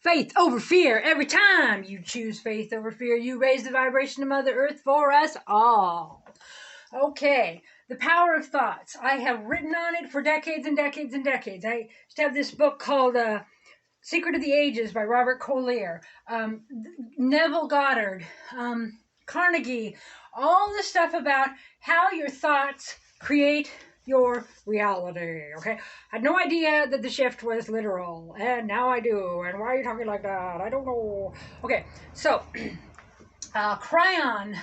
Faith over fear. Every time you choose faith over fear, you raise the vibration of Mother Earth for us all. Okay, the power of thoughts. I have written on it for decades and decades and decades. I used to have this book called Secret of the Ages by Robert Collier, Neville Goddard, Carnegie, all the stuff about how your thoughts create your reality. Okay, I had no idea that the shift was literal, and now I do. And why are you talking like that? I don't know. Okay, so Cryon.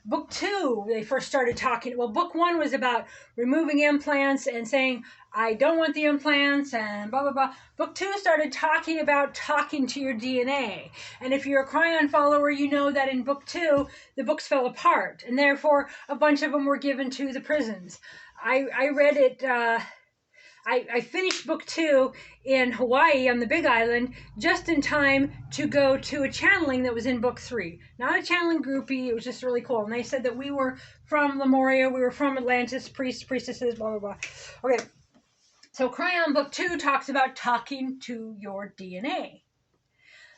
Book 2, they first started talking. Well, book 1 was about removing implants and saying, I don't want the implants and blah, blah, blah. Book 2 started talking about talking to your DNA. And if you're a Cryon follower, you know that in book 2, the books fell apart. And therefore, a bunch of them were given to the prisons. I read it... I finished book 2 in Hawaii on the Big Island just in time to go to a channeling that was in book 3. Not a channeling groupie, it was just really cool. And they said that we were from Lemuria, we were from Atlantis, priests, priestesses, blah, blah, blah. Okay, so Cryon book 2 talks about talking to your DNA.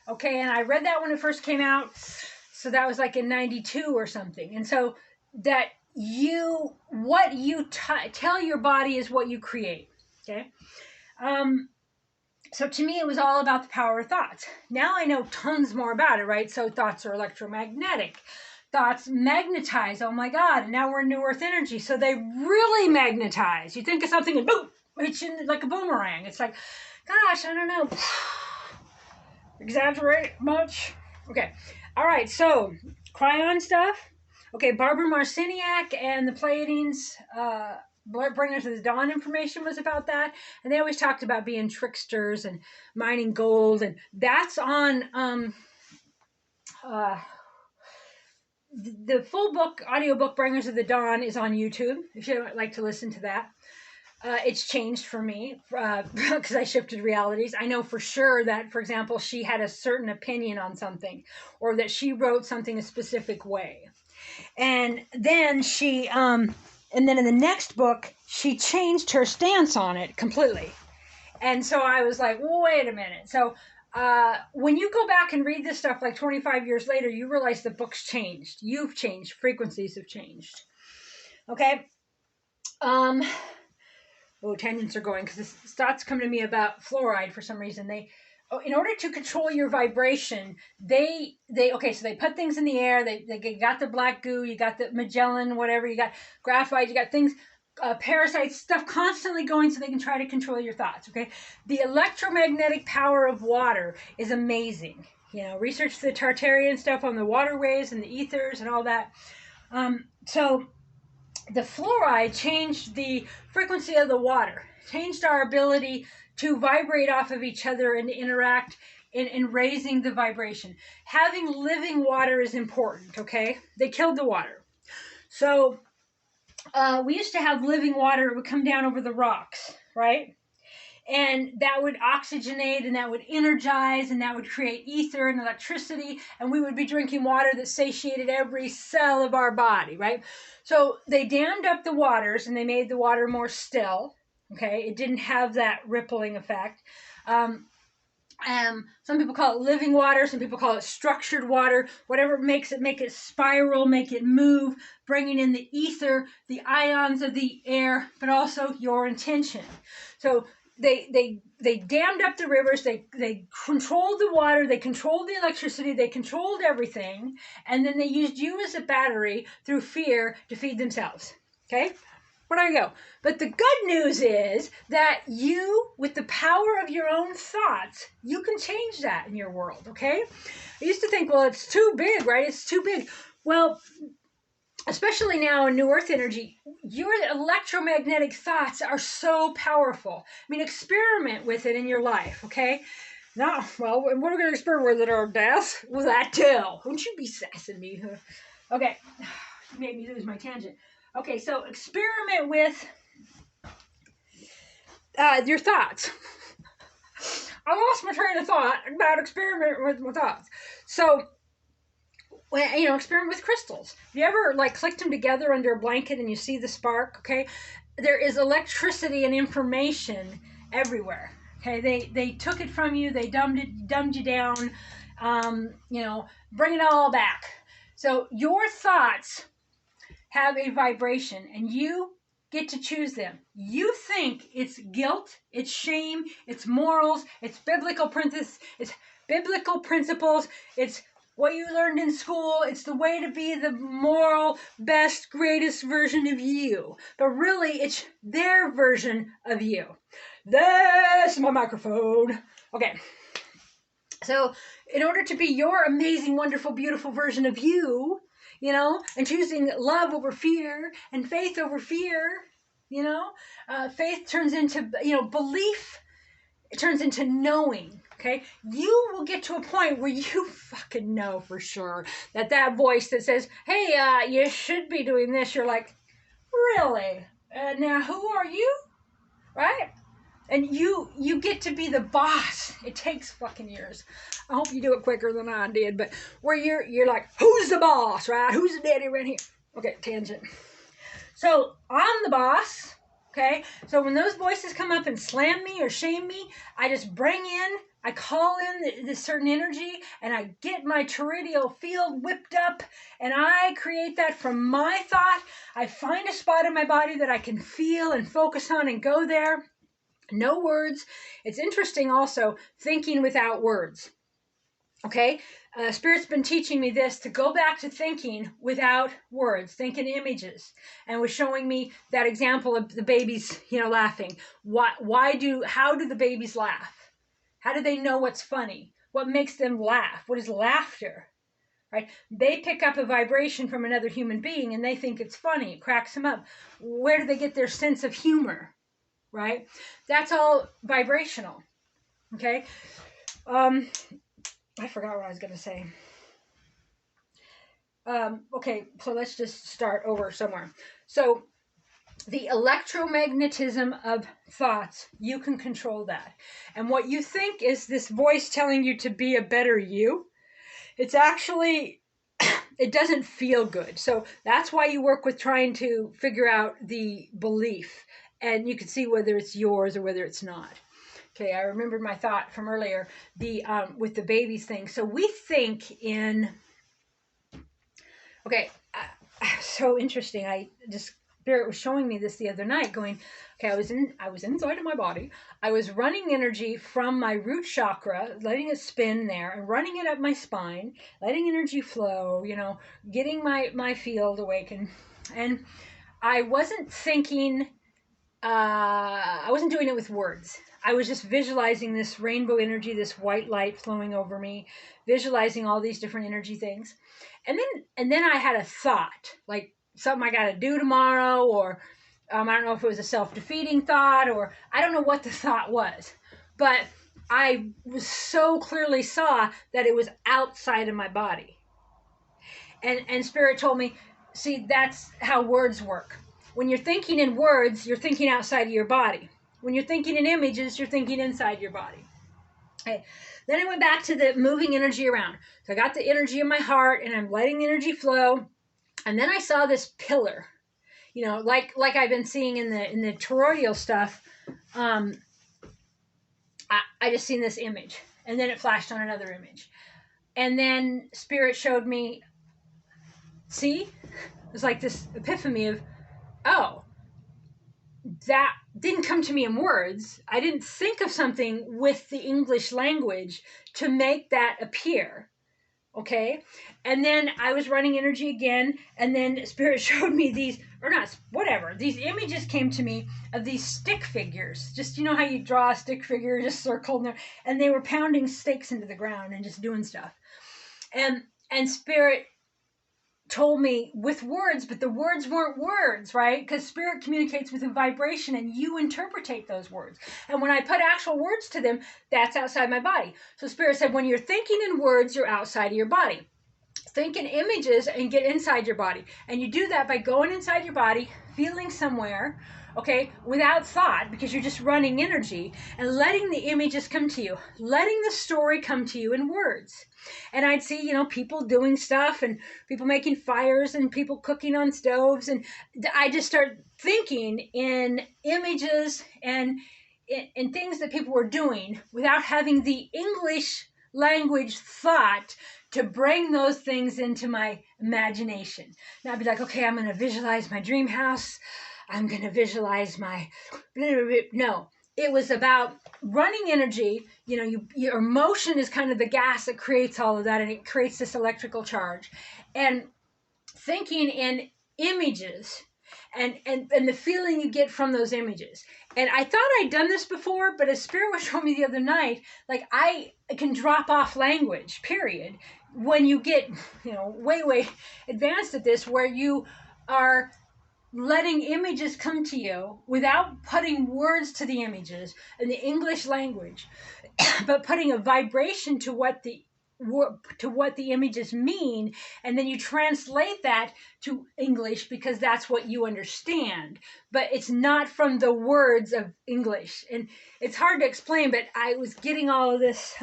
Okay, and I read that when it first came out, so that was like in 92 or something. And so that what you tell your body is what you create. Okay, so to me, it was all about the power of thoughts. Now I know tons more about it, right? So thoughts are electromagnetic. Thoughts magnetize. Oh my God. And now we're in New Earth energy. So they really magnetize. You think of something and boom, it's in like a boomerang. It's like, gosh, I don't know. Exaggerate much? Okay. All right. So Cryon stuff. Okay. Barbara Marciniak and the Pleiadians, Bringers of the Dawn information was about that. And they always talked about being tricksters and mining gold. And that's on the full book, audiobook Bringers of the Dawn is on YouTube, if you'd like to listen to that. It's changed for me because I shifted realities. I know for sure that, for example, she had a certain opinion on something or that she wrote something a specific way. And then and then in the next book, she changed her stance on it completely. And so I was like, wait a minute. So when you go back and read this stuff like 25 years later, you realize the book's changed. You've changed. Frequencies have changed. Okay? Tangents are going because this thoughts come to me about fluoride for some reason. In order to control your vibration, they put things in the air. They got the black goo, you got the Magellan, whatever, you got graphite, you got things, parasites, stuff constantly going so they can try to control your thoughts, okay? The electromagnetic power of water is amazing. You know, research the Tartarian stuff on the waterways and the ethers and all that. So the fluoride changed the frequency of the water, changed our ability to vibrate off of each other and interact in raising the vibration. Having living water is important, okay? They killed the water. So we used to have living water. It would come down over the rocks, right? And that would oxygenate and that would energize and that would create ether and electricity. And we would be drinking water that satiated every cell of our body, right? So they dammed up the waters and they made the water more still. Okay, it didn't have that rippling effect. Some people call it living water. Some people call it structured water. Whatever make it spiral, make it move, bringing in the ether, the ions of the air, but also your intention. So they dammed up the rivers. They controlled the water. They controlled the electricity. They controlled everything, and then they used you as a battery through fear to feed themselves. Okay. Where do I go? But the good news is that you, with the power of your own thoughts, you can change that in your world, okay? I used to think, well, it's too big, right? It's too big. Well, especially now in New Earth energy, your electromagnetic thoughts are so powerful. I mean, experiment with it in your life, okay? Now, well, what are we going to experiment with at our death? Well, that too. Wouldn't you be sassing me? Okay, you made me lose my tangent. Okay, so experiment with your thoughts. I lost my train of thought about experiment with my thoughts. So, experiment with crystals. Have you ever clicked them together under a blanket and you see the spark? Okay, there is electricity and information everywhere. Okay, they took it from you. They dumbed you down. Bring it all back. So your thoughts have a vibration, and you get to choose them. You think it's guilt, it's shame, it's morals, it's biblical principles, it's what you learned in school, it's the way to be the moral, best, greatest version of you. But really, it's their version of you. That's my microphone. Okay. So, in order to be your amazing, wonderful, beautiful version of you, and choosing love over fear and faith over fear, faith turns into, belief. It turns into knowing. Okay, you will get to a point where you fucking know for sure that voice that says, "Hey, you should be doing this." You're like, really? Now who are you? Right? And you get to be the boss. It takes fucking years. I hope you do it quicker than I did. But where you're like, who's the boss, right? Who's the daddy right here? Okay, tangent. So I'm the boss. Okay. So when those voices come up and slam me or shame me, I just I call in this certain energy, and I get my toroidal field whipped up, and I create that from my thought. I find a spot in my body that I can feel and focus on and go there. No words. It's interesting also, thinking without words. Okay? Spirit's been teaching me this, to go back to thinking without words, think in images, and was showing me that example of the babies, laughing. How do the babies laugh? How do they know what's funny? What makes them laugh? What is laughter? Right? They pick up a vibration from another human being, and they think it's funny. It cracks them up. Where do they get their sense of humor? Right? That's all vibrational. Okay? I forgot what I was going to say. Okay, so let's just start over somewhere. So, the electromagnetism of thoughts, you can control that. And what you think is this voice telling you to be a better you, it's actually, it doesn't feel good. So that's why you work with trying to figure out the belief. And you can see whether it's yours or whether it's not. Okay, I remembered my thought from earlier, with the babies thing. So we think in, okay, so interesting. Spirit was showing me this the other night, going, okay, I was inside of my body. I was running energy from my root chakra, letting it spin there, and running it up my spine, letting energy flow, getting my field awakened. And I wasn't thinking, I wasn't doing it with words. I was just visualizing this rainbow energy, this white light flowing over me, visualizing all these different energy things. And then I had a thought, like something I got to do tomorrow, or I don't know if it was a self-defeating thought, or I don't know what the thought was. But I so clearly saw that it was outside of my body. And Spirit told me, see, that's how words work. When you're thinking in words, you're thinking outside of your body. When you're thinking in images, you're thinking inside your body. Okay. Then I went back to the moving energy around. So I got the energy in my heart, and I'm letting the energy flow. And then I saw this pillar, like I've been seeing in the toroidal stuff. I just seen this image, and then it flashed on another image. And then Spirit showed me, see, it was like this epiphany of, oh, that didn't come to me in words. I didn't think of something with the English language to make that appear. Okay. And then I was running energy again. And then Spirit showed me these images came to me of these stick figures. Just, how you draw a stick figure, just circle in there. And they were pounding stakes into the ground and just doing stuff. And Spirit told me with words, but the words weren't words, right? Because Spirit communicates with a vibration, and you interpretate those words. And when I put actual words to them, that's outside my body. So Spirit said, when you're thinking in words, you're outside of your body. Think in images and get inside your body. And you do that by going inside your body, feeling somewhere, okay, without thought, because you're just running energy, and letting the images come to you, letting the story come to you in words. And I'd see, people doing stuff, and people making fires, and people cooking on stoves. And I just start thinking in images and in things that people were doing without having the English language thought to bring those things into my imagination. Now I'd be like, okay, I'm going to visualize my dream house. I'm going to visualize my... No, it was about running energy. You know, your emotion is kind of the gas that creates all of that, and it creates this electrical charge. And thinking in images and the feeling you get from those images. And I thought I'd done this before, but as Spirit was showing me the other night, like I can drop off language, period, when you get, you know, way advanced at this, where you are letting images come to you without putting words to the images in the English language, but putting a vibration to what the images mean, and then you translate that to English because that's what you understand, but it's not from the words of English. And it's hard to explain, but I was getting all of this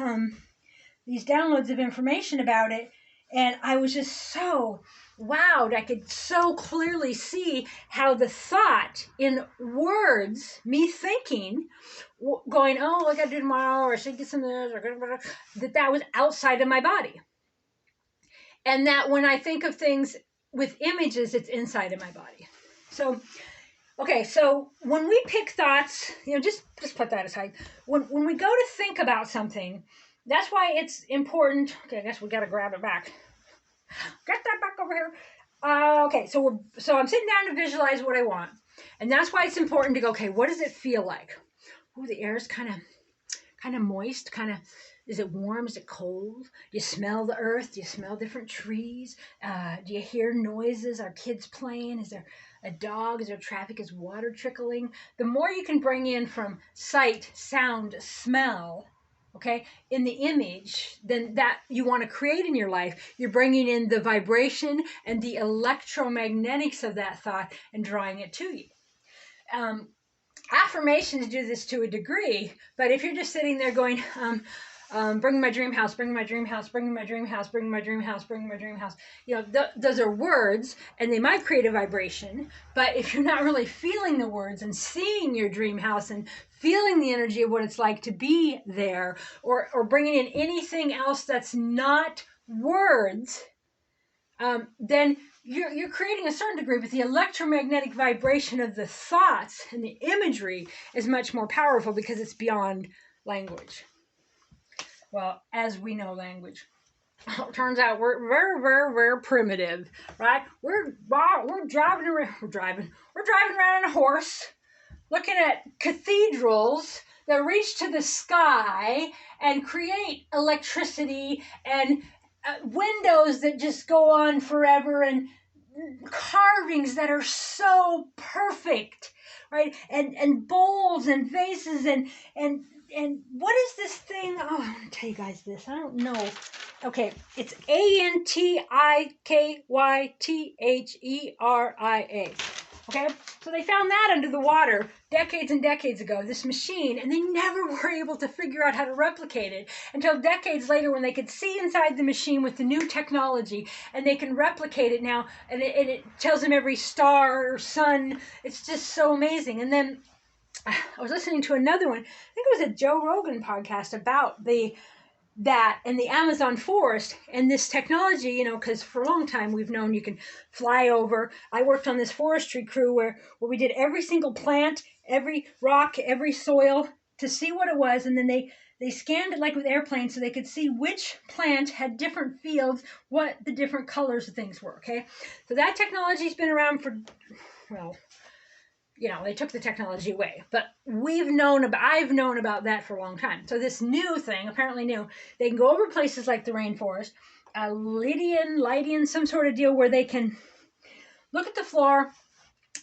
these downloads of information about it, and I was just so wowed. I could so clearly see how the thought in words, me thinking, going, oh, I got to do tomorrow, or I should get some of this, or that was outside of my body. And that when I think of things with images, it's inside of my body. So, okay, so when we pick thoughts, you know, just put that aside. When we go to think about something, that's why it's important. Okay, I guess we got to grab it back. Get that back over here. Okay, so I'm sitting down to visualize what I want. And that's why it's important to go, okay, what does it feel like? Oh, the air's kind of moist, is it warm? Is it cold? Do you smell the earth? Do you smell different trees? Do you hear noises? Are kids playing? Is there a dog? Is there traffic? Is water trickling? The more you can bring in from sight, sound, smell, okay, in the image, then that you want to create in your life, you're bringing in the vibration and the electromagnetics of that thought and drawing it to you. Affirmations do this to a degree, but if you're just sitting there going, bring my dream house, bring my dream house, bring my dream house, bring my dream house, bring my dream house, you know, those are words, and they might create a vibration, but if you're not really feeling the words and seeing your dream house and feeling the energy of what it's like to be there, or bringing in anything else that's not words, then you're creating a certain degree, but the electromagnetic vibration of the thoughts and the imagery is much more powerful because it's beyond language. Well, as we know language, it turns out we're very primitive, right? We're driving around on a horse, looking at cathedrals that reach to the sky and create electricity, and windows that just go on forever, and carvings that are so perfect, right? And bowls and vases and what is this thing? Oh, I want to tell you guys this. I don't know. Okay, it's Antikytheria. Okay, so they found that under the water decades and decades ago, this machine, and they never were able to figure out how to replicate it until decades later, when they could see inside the machine with the new technology, and they can replicate it now, and it tells them every star or sun. It's just so amazing. And then I was listening to another one, I think it was a Joe Rogan podcast about that and the Amazon forest and this technology, you know, because for a long time we've known you can fly over. I worked on this forestry crew where we did every single plant, every rock, every soil to see what it was, and then they scanned it like with airplanes so they could see which plant had different fields, what the different colors of things were, okay? So that technology's been around for, well, you know, they took the technology away, but I've known about that for a long time. So this new thing, apparently new, they can go over places like the rainforest, Lydian, some sort of deal where they can look at the floor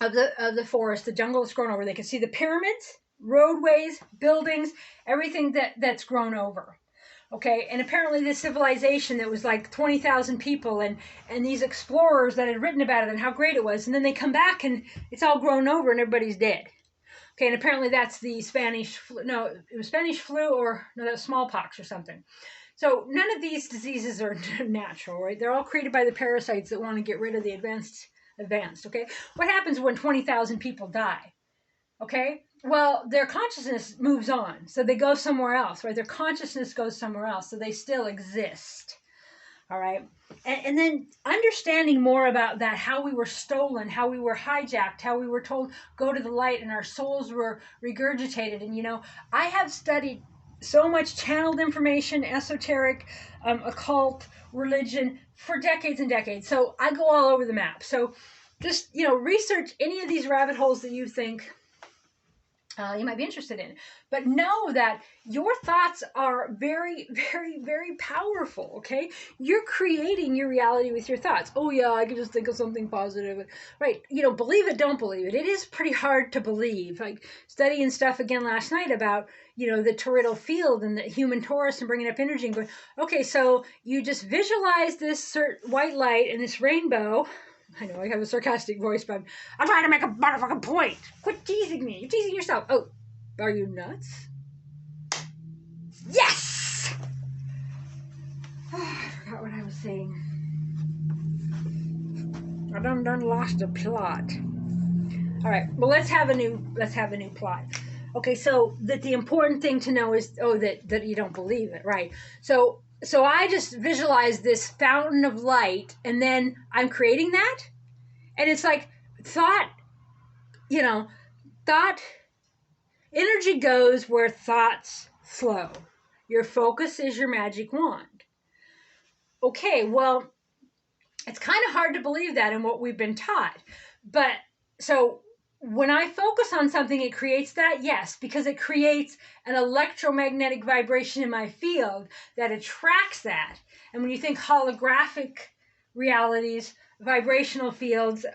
of the forest, the jungle that's grown over. They can see the pyramids, roadways, buildings, everything that's grown over. Okay, and apparently this civilization that was like 20,000 people, and these explorers that had written about it and how great it was, and then they come back and it's all grown over and everybody's dead. Okay, and apparently that's the Spanish flu. No, it was Spanish flu, or no, that was smallpox or something. So none of these diseases are natural, right? They're all created by the parasites that want to get rid of the advanced. Okay, what happens when 20,000 people die? Okay, well, their consciousness moves on. So they go somewhere else, right? Their consciousness goes somewhere else. So they still exist. All right. And then understanding more about that, how we were stolen, how we were hijacked, how we were told, go to the light, and our souls were regurgitated. And, I have studied so much channeled information, esoteric, occult, religion for decades and decades. So I go all over the map. So just, research any of these rabbit holes that you think you might be interested in. But know that your thoughts are very, very, very powerful, okay? You're creating your reality with your thoughts. Oh, yeah, I can just think of something positive. Right. Believe it, don't believe it. It is pretty hard to believe. Like studying stuff again last night about, the toroidal field and the human torus and bringing up energy and going, okay, so you just visualize this white light and this rainbow. I know I have a sarcastic voice, but I'm trying to make a motherfucking point. Quit teasing me. You're teasing yourself. Oh, are you nuts? Yes! Oh, I forgot what I was saying. I done lost the plot. All right. Well, let's have a new plot. Okay. So the important thing to know is that you don't believe it, right? So I just visualize this fountain of light, and then I'm creating that. And it's like thought, thought, energy goes where thoughts flow. Your focus is your magic wand. Okay, well, it's kind of hard to believe that in what we've been taught. But so when I focus on something, it creates that? Yes, because it creates an electromagnetic vibration in my field that attracts that. And when you think holographic realities, vibrational fields,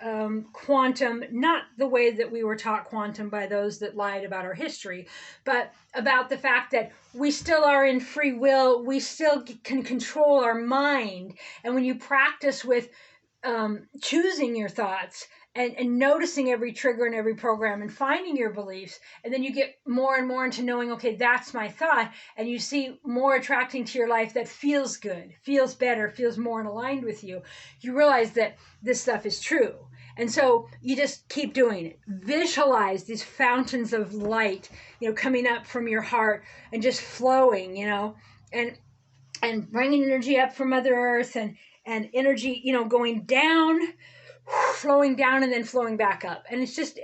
quantum, not the way that we were taught quantum by those that lied about our history, but about the fact that we still are in free will, we still can control our mind. And when you practice with choosing your thoughts and noticing every trigger and every program and finding your beliefs, and then you get more and more into knowing, okay, that's my thought, and you see more attracting to your life that feels good, feels better, feels more aligned with you, you realize that this stuff is true. And so you just keep doing it. Visualize these fountains of light, coming up from your heart and just flowing, and bringing energy up from Mother Earth, and energy, going down, flowing down, and then flowing back up. And it's just,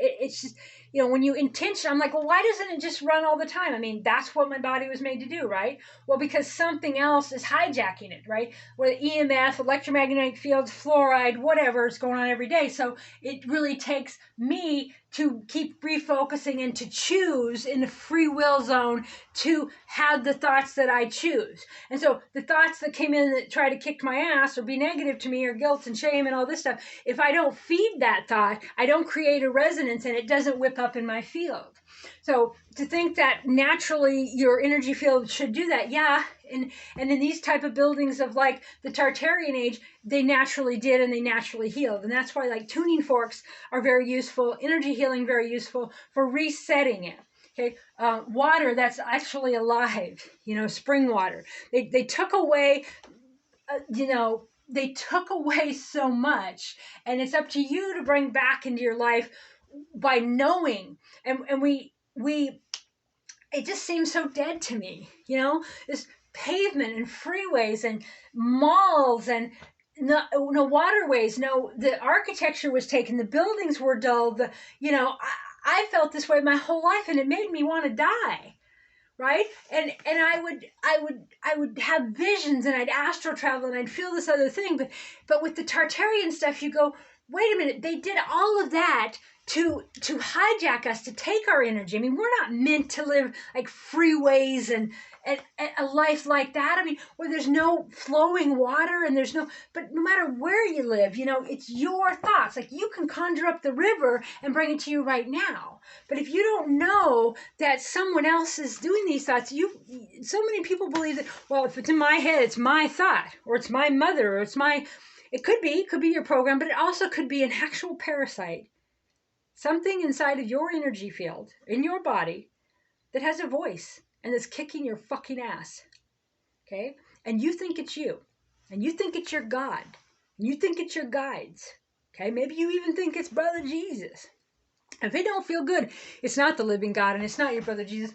when you intention, I'm like, well, why doesn't it just run all the time? I mean, that's what my body was made to do, right? Well, because something else is hijacking it, right? Where EMF, electromagnetic fields, fluoride, whatever is going on every day. So it really takes me to keep refocusing and to choose in the free will zone to have the thoughts that I choose. And so the thoughts that came in that try to kick my ass or be negative to me or guilt and shame and all this stuff, if I don't feed that thought, I don't create a resonance and it doesn't whip up in my field. So to think that naturally your energy field should do that, yeah. And in these type of buildings of like the Tartarian age, they naturally did and they naturally healed. And that's why like tuning forks are very useful, energy healing very useful for resetting it. Okay, water that's actually alive, spring water. They took away, they took away so much, and it's up to you to bring back into your life by knowing. And we it just seems so dead to me, this pavement and freeways and malls and no waterways, the architecture was taken, the buildings were dull, I felt this way my whole life, and it made me want to die, right? And I would have visions, and I'd astral travel, and I'd feel this other thing, but with the Tartarian stuff, you go, wait a minute, they did all of that to hijack us, to take our energy. I mean, we're not meant to live like freeways and a life like that. I mean, where there's no flowing water and but no matter where you live, it's your thoughts. Like you can conjure up the river and bring it to you right now. But if you don't know that someone else is doing these thoughts, so many people believe that, well, if it's in my head, it's my thought, or it's my mother, or it could be your program, but it also could be an actual parasite. Something inside of your energy field, in your body, that has a voice and is kicking your fucking ass. Okay? And you think it's you. And you think it's your God. And you think it's your guides. Okay? Maybe you even think it's Brother Jesus. If it don't feel good, it's not the living God, and it's not your brother Jesus,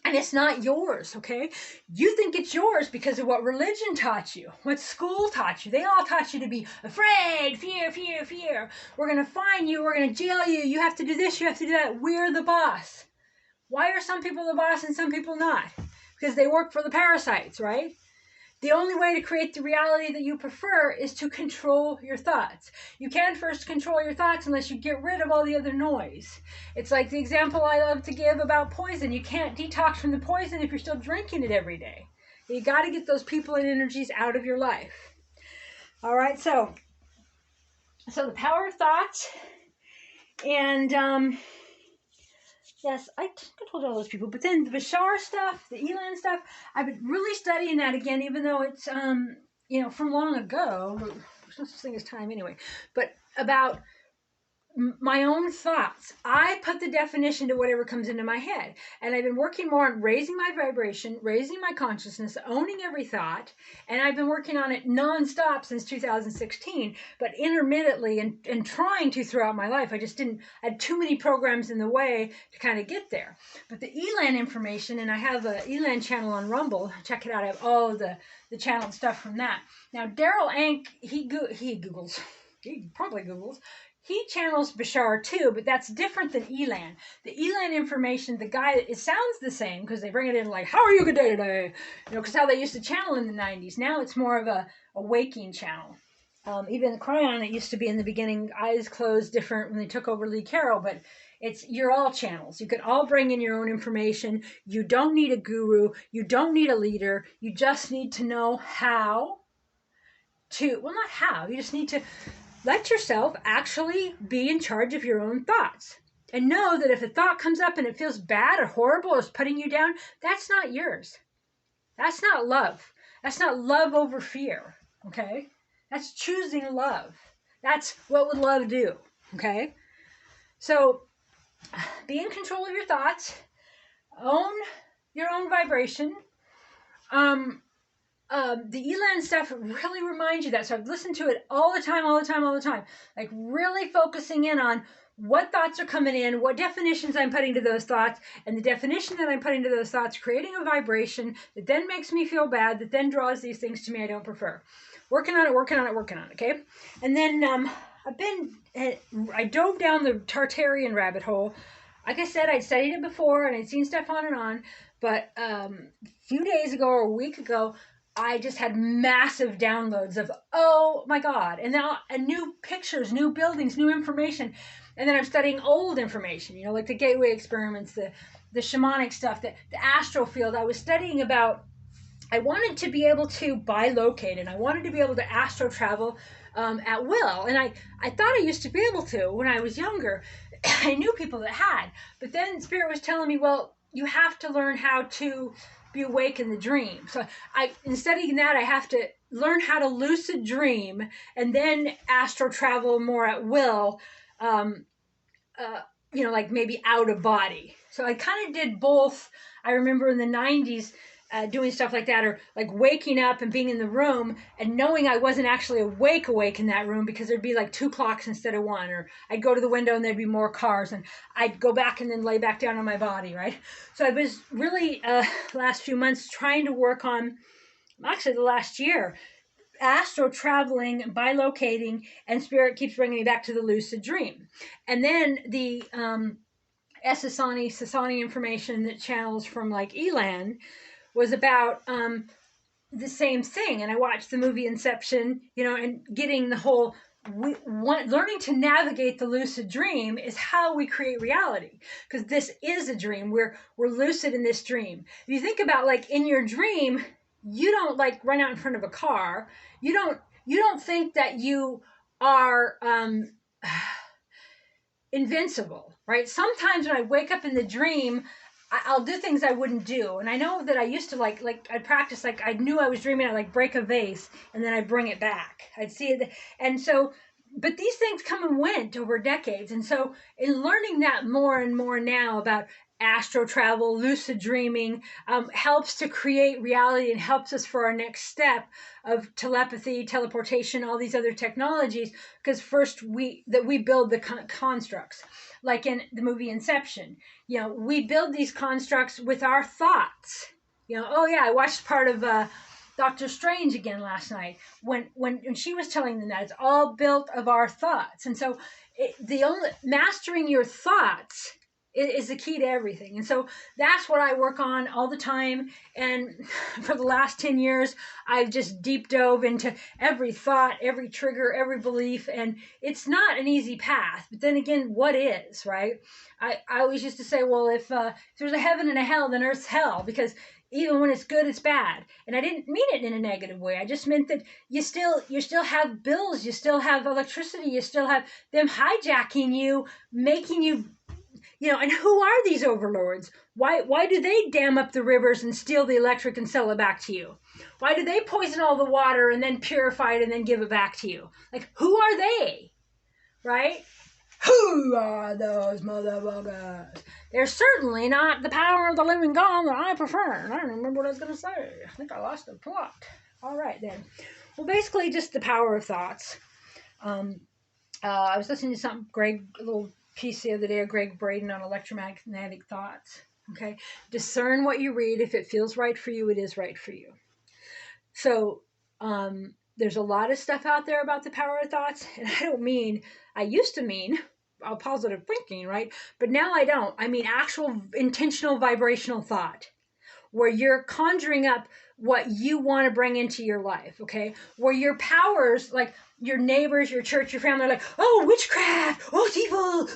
and it's not yours, okay? You think it's yours because of what religion taught you, what school taught you. They all taught you to be afraid, fear, fear, fear. We're going to fine you. We're going to jail you. You have to do this. You have to do that. We're the boss. Why are some people the boss and some people not? Because they work for the parasites, right? The only way to create the reality that you prefer is to control your thoughts. You can't first control your thoughts unless you get rid of all the other noise. It's like the example I love to give about poison. You can't detox from the poison if you're still drinking it every day. You got to get those people and energies out of your life. All right, so the power of thoughts, and yes, I told all those people. But then the Bashar stuff, the Elan stuff, I've been really studying that again, even though it's, from long ago. There's no such thing as time anyway. But about my own thoughts. I put the definition to whatever comes into my head. And I've been working more on raising my vibration, raising my consciousness, owning every thought. And I've been working on it nonstop since 2016, but intermittently and trying to throughout my life. I had too many programs in the way to kind of get there. But the Elan information, and I have a Elan channel on Rumble. Check it out. I have all of the channeled stuff from that. Now, Daryl Ank, he Googles. He probably Googles. He channels Bashar too, but that's different than Elan. The Elan information, the guy, it sounds the same because they bring it in like, how are you good day today? Because how they used to channel in the 90s. Now it's more of a waking channel. Even the Cryon, it used to be in the beginning, eyes closed, different when they took over Lee Carroll, but you're all channels. You can all bring in your own information. You don't need a guru. You don't need a leader. You just need to know how to, well, not how, you just need to let yourself actually be in charge of your own thoughts. And know that if a thought comes up and it feels bad or horrible or is putting you down, that's not yours. That's not love. That's not love over fear, okay? That's choosing love. That's what would love do, okay? So be in control of your thoughts. Own your own vibration. The Elan stuff really reminds you that. So I've listened to it all the time. Like really focusing in on what thoughts are coming in, what definitions I'm putting to those thoughts, and the definition that I'm putting to those thoughts, creating a vibration that then makes me feel bad, that then draws these things to me I don't prefer. Working on it, okay? And then I dove down the Tartarian rabbit hole. Like I said, I'd studied it before, and I'd seen stuff on and on, but a few days ago or a week ago, I just had massive downloads of, oh my God, and now new pictures, new buildings, new information. And then I'm studying old information, like the gateway experiments, the shamanic stuff, the astral field. I was studying about, I wanted to be able to bilocate, and I wanted to be able to astral travel at will. And I thought I used to be able to when I was younger. I knew people that had, but then Spirit was telling me, well, you have to learn how to be awake in the dream. So in studying that, I have to learn how to lucid dream and then astral travel more at will, like maybe out of body. So I kind of did both. I remember in the 90s doing stuff like that, or like waking up and being in the room and knowing I wasn't actually awake in that room because there'd be like 2 clocks instead of 1, or I'd go to the window and there'd be more cars, and I'd go back and then lay back down on my body, right? So I was really last few months trying to work on, actually the last year, astral traveling, bilocating, and Spirit keeps bringing me back to the lucid dream. And then the Sasani information that channels from like Elan was about the same thing. And I watched the movie Inception, and getting the whole, learning to navigate the lucid dream is how we create reality. Because this is a dream. We're lucid in this dream. If you think about, like, in your dream, you don't like run out in front of a car. You don't think that you are invincible, right? Sometimes when I wake up in the dream, I'll do things I wouldn't do. And I know that I used to like I'd practice, like I knew I was dreaming, I'd like break a vase and then I'd bring it back. I'd see it. And so, but these things come and went over decades. And so in learning that more and more now about astro travel, lucid dreaming, helps to create reality and helps us for our next step of telepathy, teleportation, all these other technologies. Because first we build the constructs, like in the movie Inception. We build these constructs with our thoughts. Oh yeah, I watched part of Doctor Strange again last night when she was telling them that it's all built of our thoughts. And so the only mastering your thoughts is the key to everything. And so that's what I work on all the time. And for the last 10 years, I've just deep dove into every thought, every trigger, every belief. And it's not an easy path. But then again, what is, right? I always used to say, well, if there's a heaven and a hell, then earth's hell, because even when it's good, it's bad. And I didn't mean it in a negative way. I just meant that you still have bills, you still have electricity, you still have them hijacking you, making you, and who are these overlords? Why do they dam up the rivers and steal the electric and sell it back to you? Why do they poison all the water and then purify it and then give it back to you? Like, who are they? Right? Who are those motherfuckers? They're certainly not the power of the living God that I prefer. I don't remember what I was going to say. I think I lost the plot. All right, then. Well, basically, just the power of thoughts. I was listening to a little piece the other day of Greg Braden on electromagnetic thoughts. Okay? Discern what you read. If it feels right for you, it is right for you. So, there's a lot of stuff out there about the power of thoughts, and I used to mean positive thinking, right? But now I don't. I mean actual intentional vibrational thought, where you're conjuring up what you want to bring into your life, okay? Where your powers, like your neighbors, your church, your family, are like, oh, witchcraft, oh, it's evil,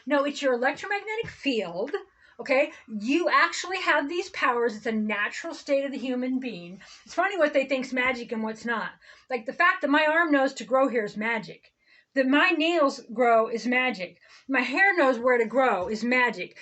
No, it's your electromagnetic field. Okay, you actually have these powers. It's a natural state of the human being. It's funny what they think's magic and what's not. Like the fact that my arm knows to grow here is magic. That my nails grow is magic. My hair knows where to grow is magic.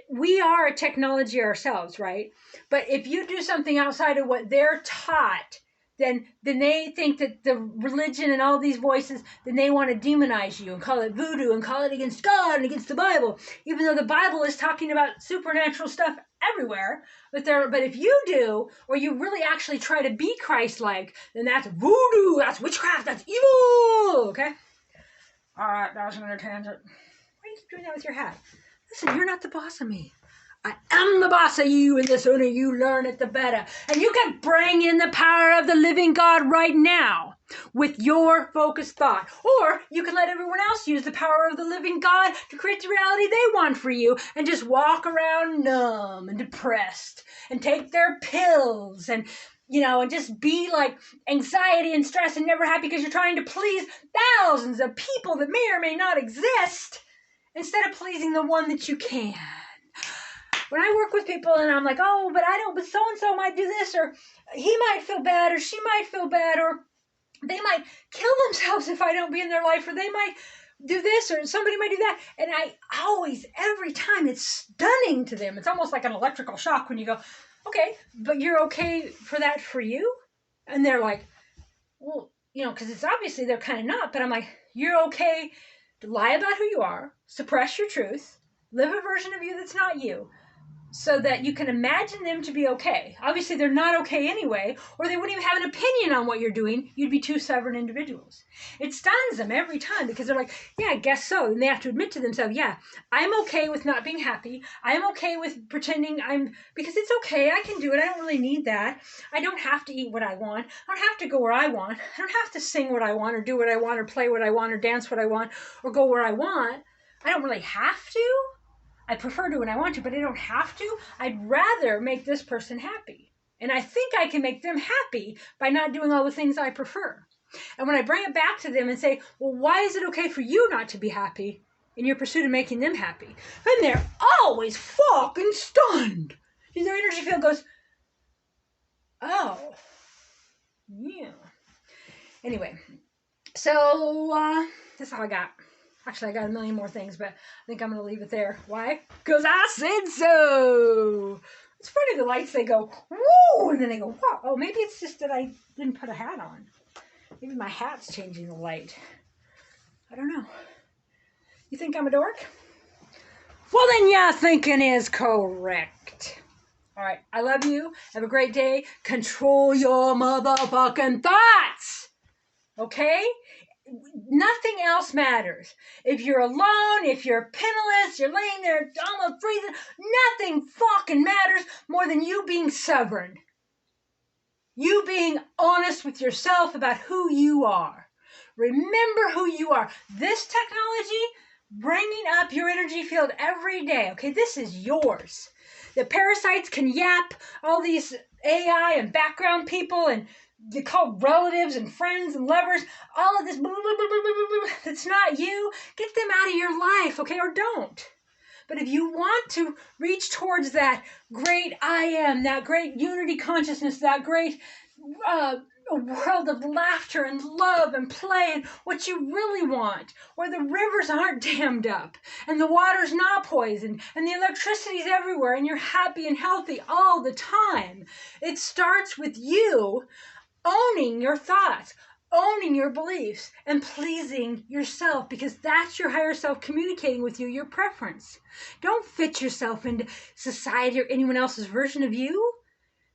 We are a technology ourselves, right? But if you do something outside of what they're taught, then they think that the religion and all these voices, then they want to demonize you and call it voodoo and call it against God and against the Bible, even though the Bible is talking about supernatural stuff everywhere. But if you do, or you really actually try to be Christ-like, then that's voodoo, that's witchcraft, that's evil, okay? All right, that was another tangent. Why do you keep doing that with your hat? Listen, you're not the boss of me. I am the boss of you, and the sooner you learn it, the better. And you can bring in the power of the living God right now with your focused thought. Or you can let everyone else use the power of the living God to create the reality they want for you and just walk around numb and depressed and take their pills and just be like anxiety and stress and never happy because you're trying to please thousands of people that may or may not exist instead of pleasing the one that you can. When I work with people and I'm like, oh, but so-and-so might do this, or he might feel bad, or she might feel bad, or they might kill themselves if I don't be in their life, or they might do this, or somebody might do that. And I always, every time, it's stunning to them. It's almost like an electrical shock when you go, okay, but you're okay for that for you? And they're like, well, because it's obviously they're kind of not, but I'm like, you're okay to lie about who you are, suppress your truth, live a version of you that's not you, so that you can imagine them to be okay. Obviously, they're not okay anyway, or they wouldn't even have an opinion on what you're doing. You'd be two separate individuals. It stuns them every time because they're like, yeah, I guess so. And they have to admit to themselves, yeah, I'm okay with not being happy. I'm okay with pretending because it's okay. I can do it. I don't really need that. I don't have to eat what I want. I don't have to go where I want. I don't have to sing what I want or do what I want or play what I want or dance what I want or go where I want. I don't really have to. I prefer to when I want to, but I don't have to. I'd rather make this person happy. And I think I can make them happy by not doing all the things I prefer. And when I bring it back to them and say, well, why is it okay for you not to be happy in your pursuit of making them happy? And they're always fucking stunned. And their energy field goes, oh, yeah. Anyway, so that's all I got. Actually, I got a million more things, but I think I'm going to leave it there. Why? Because I said so. It's funny, the lights, they go, woo, and then they go, wow. Oh, maybe it's just that I didn't put a hat on. Maybe my hat's changing the light. I don't know. You think I'm a dork? Well, then your thinking is correct. All right. I love you. Have a great day. Control your motherfucking thoughts. Okay? Nothing else matters. If you're alone, if you're penniless, you're laying there almost freezing, nothing fucking matters more than you being sovereign. You being honest with yourself about who you are. Remember who you are. This technology, bringing up your energy field every day. Okay, this is yours. The parasites can yap, all these AI and background people, and they call relatives and friends and lovers, all of this blah, blah, blah, blah, blah, blah, that's not you. Get them out of your life, okay, or don't. But if you want to reach towards that great I am, that great unity consciousness, that great a world of laughter and love and play, and what you really want, where the rivers aren't dammed up and the water's not poisoned and the electricity's everywhere and you're happy and healthy all the time. It starts with you owning your thoughts, owning your beliefs, and pleasing yourself, because that's your higher self communicating with you, your preference. Don't fit yourself into society or anyone else's version of you.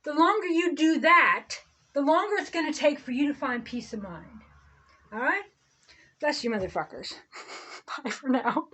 The longer you do that, the longer it's going to take for you to find peace of mind. All right? Bless you, motherfuckers. Bye for now.